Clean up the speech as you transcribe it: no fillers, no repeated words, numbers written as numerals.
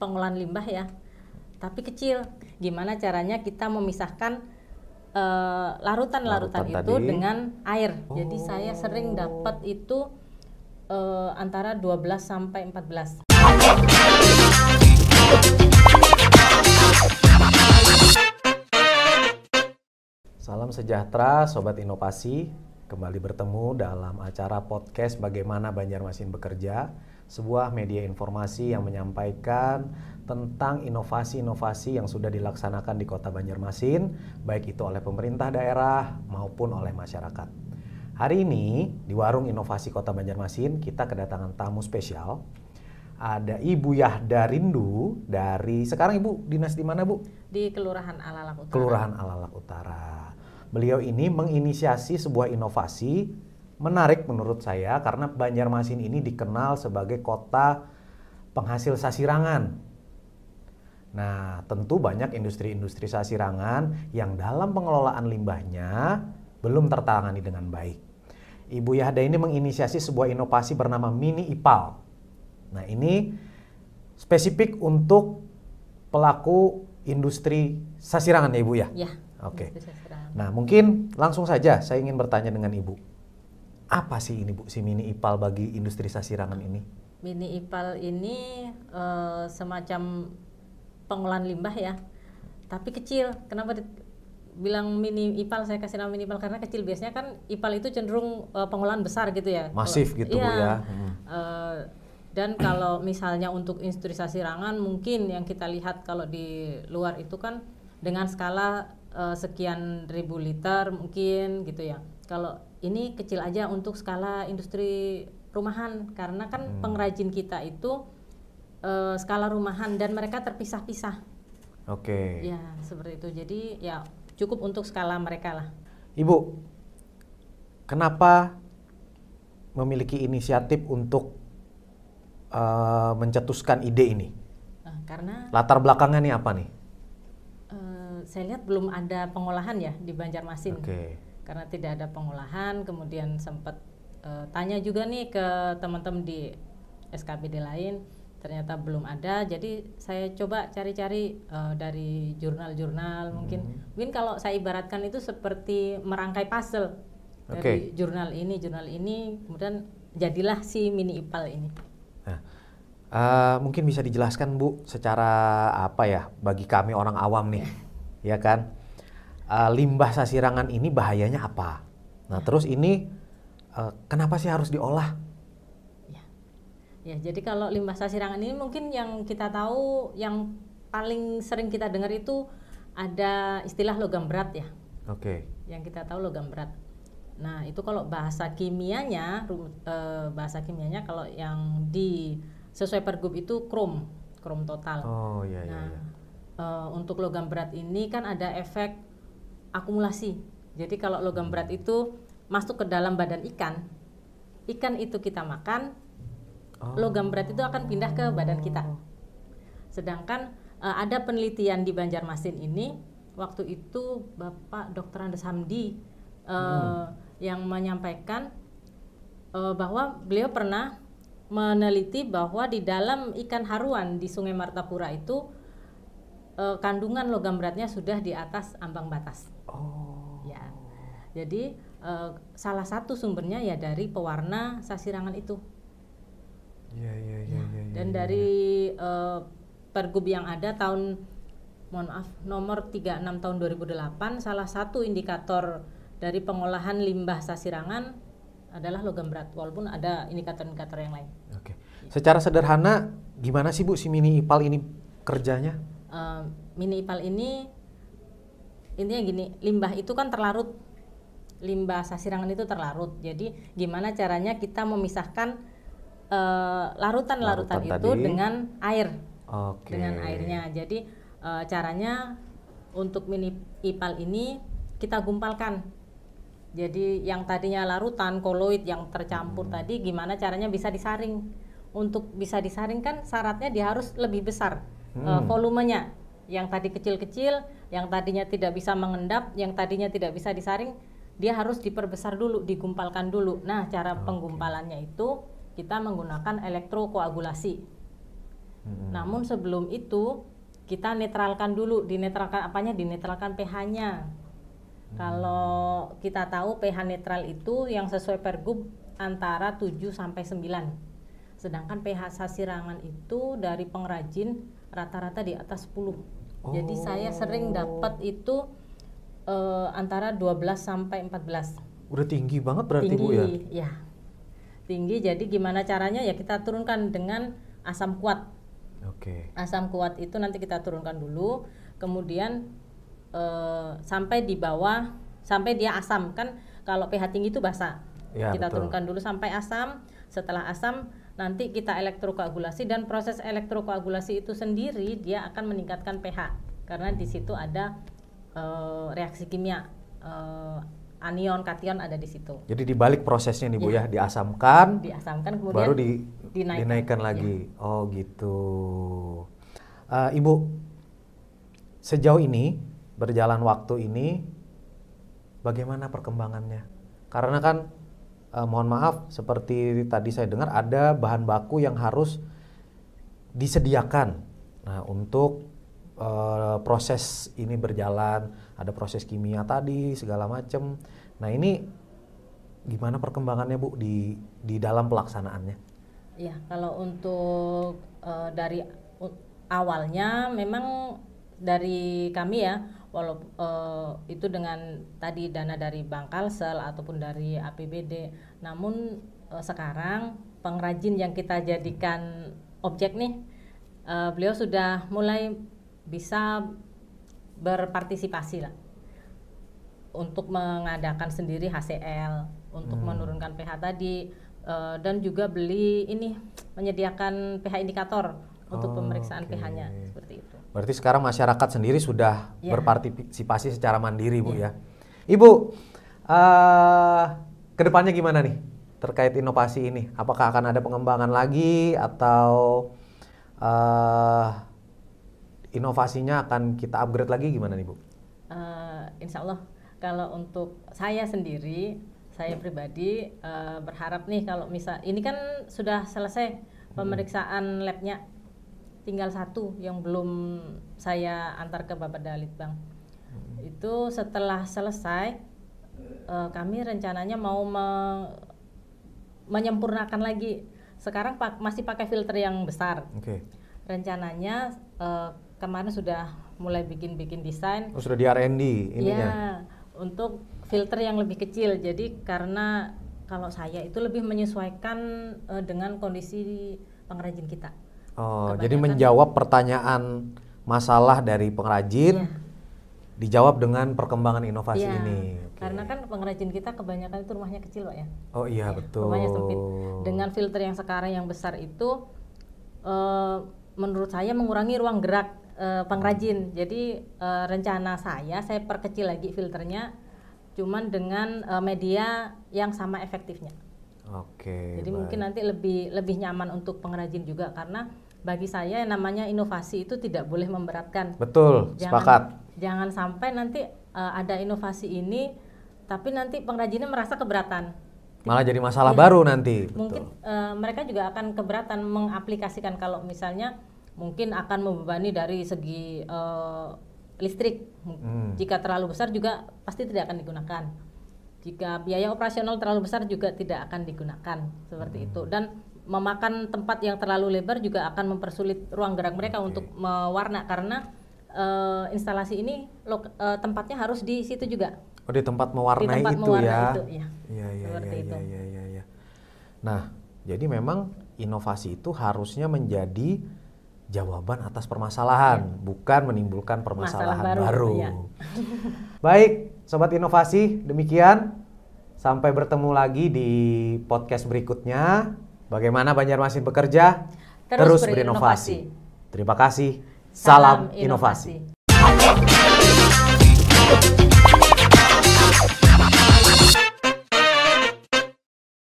pengolahan limbah ya, tapi kecil. Gimana caranya kita memisahkan larutan-larutan itu tadi dengan air. Jadi saya sering dapat itu antara 12 sampai 14. Salam sejahtera Sobat Inovasi, kembali bertemu dalam acara podcast Bagaimana Banjarmasin Bekerja, sebuah media informasi yang menyampaikan tentang inovasi-inovasi yang sudah dilaksanakan di Kota Banjarmasin, baik itu oleh pemerintah daerah maupun oleh masyarakat. Hari ini di Warung Inovasi Kota Banjarmasin kita kedatangan tamu spesial. Ada Ibu Yahda Rindu dari, sekarang Ibu dinas di mana Bu? Di Kelurahan Alalak Utara. Kelurahan Alalak Utara. Beliau ini menginisiasi sebuah inovasi menarik menurut saya karena Banjarmasin ini dikenal sebagai kota penghasil sasirangan. Nah, tentu banyak industri-industri sasirangan yang dalam pengelolaan limbahnya belum tertangani dengan baik. Ibu Yahda ini menginisiasi sebuah inovasi bernama Mini IPAL. Nah, ini spesifik untuk pelaku industri sasirangan ya Ibu ya? Ya. Oke. Nah, mungkin langsung saja saya ingin bertanya dengan Ibu. Apa sih ini Bu, si Mini IPAL bagi industri sasirangan ini? Mini IPAL ini semacam pengolahan limbah ya, tapi kecil. Kenapa bilang mini IPAL, saya kasih nama mini IPAL karena kecil. Biasanya kan IPAL itu cenderung pengolahan besar gitu ya. Masif gitu Bu ya. Dan kalau misalnya untuk industri sasirangan mungkin yang kita lihat kalau di luar itu kan dengan skala sekian ribu liter mungkin gitu ya. Kalau ini kecil aja untuk skala industri rumahan karena kan pengrajin kita itu skala rumahan dan mereka terpisah-pisah. Oke. Ya seperti itu. Jadi ya cukup untuk skala mereka lah. Ibu, kenapa memiliki inisiatif untuk mencetuskan ide ini? Nah, karena latar belakangnya nih apa nih? Saya lihat belum ada pengolahan ya di Banjarmasin. Oke. Karena tidak ada pengolahan, kemudian sempat tanya juga nih ke teman-teman di SKPD lain, ternyata belum ada. Jadi saya coba cari-cari dari jurnal-jurnal. Mungkin kalau saya ibaratkan itu seperti merangkai puzzle dari jurnal ini, kemudian jadilah si Mini IPAL ini. Nah, mungkin bisa dijelaskan Bu secara apa ya bagi kami orang awam nih, ya kan? Limbah sasirangan ini bahayanya apa? Nah, terus ini kenapa sih harus diolah? Ya, jadi kalau limbah sasirangan ini mungkin yang kita tahu, yang paling sering kita dengar itu ada istilah logam berat ya. Oke. Yang kita tahu logam berat. Nah, itu kalau bahasa kimianya kalau yang di sesuai Pergub itu krom total. Oh iya. Nah, untuk logam berat ini kan ada efek akumulasi. Jadi kalau logam berat itu masuk ke dalam badan ikan itu kita makan, logam berat itu akan pindah ke badan kita. Sedangkan ada penelitian di Banjarmasin ini, waktu itu Bapak Dr. Andes Hamdi yang menyampaikan bahwa beliau pernah meneliti bahwa di dalam ikan haruan di Sungai Martapura itu kandungan logam beratnya sudah di atas ambang batas. Ya, jadi salah satu sumbernya ya dari pewarna sasirangan itu. Dan dari Pergub yang ada nomor 36 tahun 2008, salah satu indikator dari pengolahan limbah sasirangan adalah logam berat, walaupun ada indikator-indikator yang lain. Oke. Secara sederhana, gimana sih Bu si Mini IPAL ini kerjanya? Mini IPAL ini intinya gini, limbah itu kan terlarut, limbah sasirangan itu terlarut. Jadi gimana caranya kita memisahkan larutan-larutan itu tadi dengan air, dengan Oke. airnya. Jadi caranya untuk Mini IPAL ini kita gumpalkan. Jadi yang tadinya larutan koloid yang tercampur tadi, gimana caranya bisa disaring. Untuk bisa disaring kan syaratnya dia harus lebih besar volumenya. Yang tadi kecil-kecil, yang tadinya tidak bisa mengendap, yang tadinya tidak bisa disaring, dia harus diperbesar dulu, digumpalkan dulu. Nah, cara penggumpalannya itu kita menggunakan elektrokoagulasi. Namun sebelum itu kita netralkan dulu. Dinetralkan apanya? Dinetralkan pH-nya. Kalau kita tahu pH netral itu yang sesuai Pergub antara 7 sampai 9. Sedangkan pH sasirangan itu dari pengrajin rata-rata di atas 10. Jadi saya sering dapat itu antara 12 sampai 14. Udah tinggi banget berarti Bu ya? Ya. Tinggi, jadi gimana caranya ya kita turunkan dengan asam kuat. Asam kuat itu nanti kita turunkan dulu, kemudian sampai di bawah, sampai dia asam. Kan kalau pH tinggi itu basa. Ya, kita betul. turunkan dulu sampai asam. Setelah asam nanti kita elektrokoagulasi, dan proses elektrokoagulasi itu sendiri dia akan meningkatkan pH karena di situ ada reaksi kimia, anion, kation ada di situ. Jadi dibalik prosesnya nih Bu ya, diasamkan kemudian baru dinaikkan lagi. Oh gitu. Ibu, sejauh ini berjalan waktu ini bagaimana perkembangannya? Karena kan mohon maaf, seperti tadi saya dengar ada bahan baku yang harus disediakan. Nah, untuk proses ini berjalan, ada proses kimia tadi segala macam. Nah, ini gimana perkembangannya Bu di dalam pelaksanaannya? Ya, kalau untuk dari awalnya memang dari kami ya, walaupun itu dengan tadi dana dari Bank Kalsel ataupun dari APBD, namun sekarang pengrajin yang kita jadikan objek nih, beliau sudah mulai bisa berpartisipasi lah untuk mengadakan sendiri HCl untuk menurunkan pH tadi, dan juga beli ini, menyediakan pH indikator untuk pemeriksaan pH-nya seperti itu. Berarti sekarang masyarakat sendiri sudah berpartisipasi secara mandiri Bu ya. Ibu, kedepannya gimana nih terkait inovasi ini? Apakah akan ada pengembangan lagi atau inovasinya akan kita upgrade lagi, gimana nih Bu? Insya Allah kalau untuk saya sendiri, saya pribadi berharap nih kalau misal ini kan sudah selesai pemeriksaan labnya, tinggal satu yang belum saya antar ke Bapeda Litbang. Itu setelah selesai kami rencananya mau menyempurnakan lagi. Sekarang masih pakai filter yang besar. Rencananya kemarin sudah mulai bikin desain. Sudah di R&D ininya? Ya, untuk filter yang lebih kecil. Jadi karena kalau saya itu lebih menyesuaikan dengan kondisi pengrajin kita. Jadi menjawab pertanyaan masalah dari pengrajin, dijawab dengan perkembangan inovasi ini. Karena kan pengrajin kita kebanyakan itu rumahnya kecil Pak ya. Oh iya, betul. Rumahnya sempit. Dengan filter yang sekarang yang besar itu menurut saya mengurangi ruang gerak pengrajin. Jadi rencana saya perkecil lagi filternya, cuman dengan media yang sama efektifnya. Jadi mungkin nanti lebih nyaman untuk pengrajin juga, karena bagi saya yang namanya inovasi itu tidak boleh memberatkan. Betul, sepakat. Jangan sampai nanti ada inovasi ini tapi nanti pengrajinnya merasa keberatan. Malah jadi masalah baru nanti. Mungkin mereka juga akan keberatan mengaplikasikan kalau misalnya mungkin akan membebani dari segi listrik. Jika terlalu besar juga pasti tidak akan digunakan. Jika biaya operasional terlalu besar juga tidak akan digunakan, seperti itu. Dan memakan tempat yang terlalu lebar juga akan mempersulit ruang gerak mereka untuk mewarna, karena instalasi ini tempatnya harus di situ juga. Di tempat mewarnai di tempat itu mewarna ya. Itu, ya. Seperti itu. Nah, jadi memang inovasi itu harusnya menjadi jawaban atas permasalahan, bukan menimbulkan permasalahan baru. Baik, Sobat Inovasi, demikian. Sampai bertemu lagi di podcast berikutnya. Bagaimana Banjarmasin bekerja? Terus berinovasi. Terima kasih. Salam inovasi.